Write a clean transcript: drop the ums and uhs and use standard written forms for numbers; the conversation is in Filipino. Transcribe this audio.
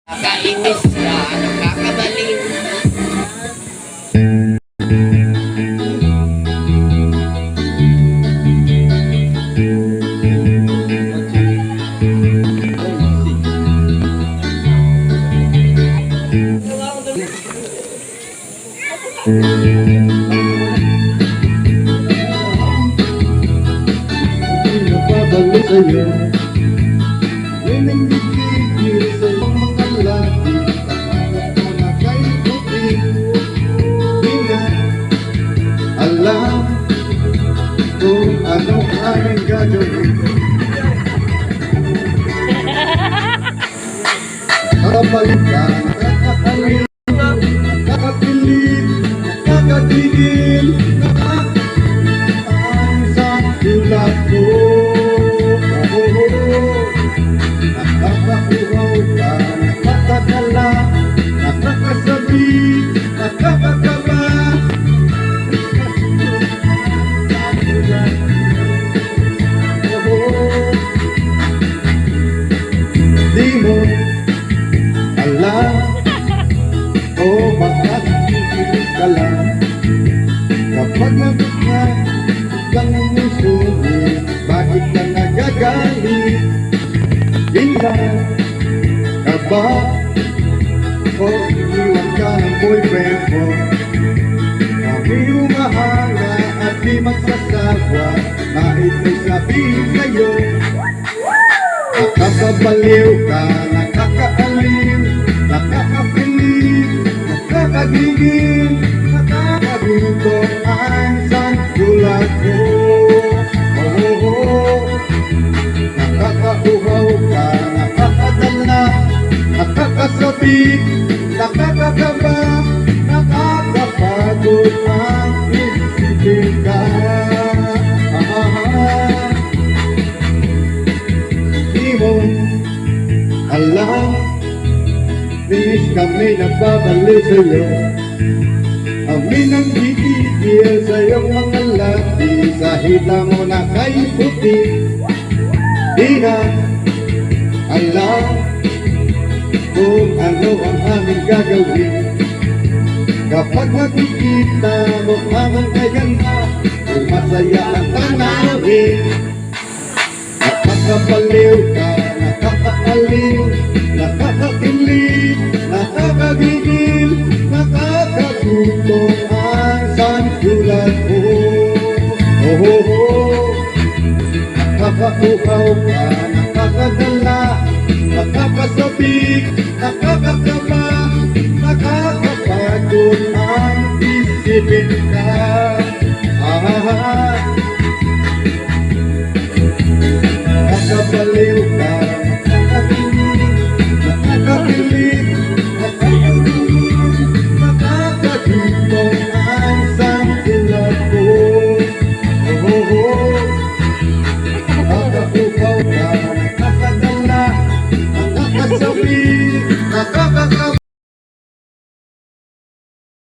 Nakainis ka, nakakabaliw. Napabalik sa'yo, may nanggigigil sa iyong mga labi. Akala ko na kay puti, di na alam kung ano ang gagawin. Nakabalik ka, nakakaliw, nakakapilit, nakakatigil, ang sa tulad ko. Nakakakuhaw ka, nakakadala, nakakasabi, nakakakaba. Di mo alam o baka nakikinig ka lang kapag nabigyan kang musuhin, bakit ka nagagalit? Tingnan ka ba o iniwan ka ng boyfriend mo? Kami umahala at di magsasawa, kahit may sabihin sa'yo. Nakakabaliw ka, nakakaaliw, nakakapilit, nakakagigil, nakakaguto ang sandulat ko. Nakakauhaw ka, nakakadala, nakakasabi, nakakakaba, nakakapagod ang isipin ka. Di mo alam, miss kami nagbabalik sa'yo. Kami nang gigigil sa iyong mga labi, sa hita mo na kay puti. Di na alam kung ano ang aming gagawin. Kapag nakikita mo amang kaganda, kung masaya ang tanawin. Nakakabaliw ka, nakakaaliw, nakakakilig, nakakagigil, nakakaguto ang sandulat mo. Nakakakuhaw ka, nakakadala, nakakasabik, nakakakaba, nakakapagod ang isipin ka.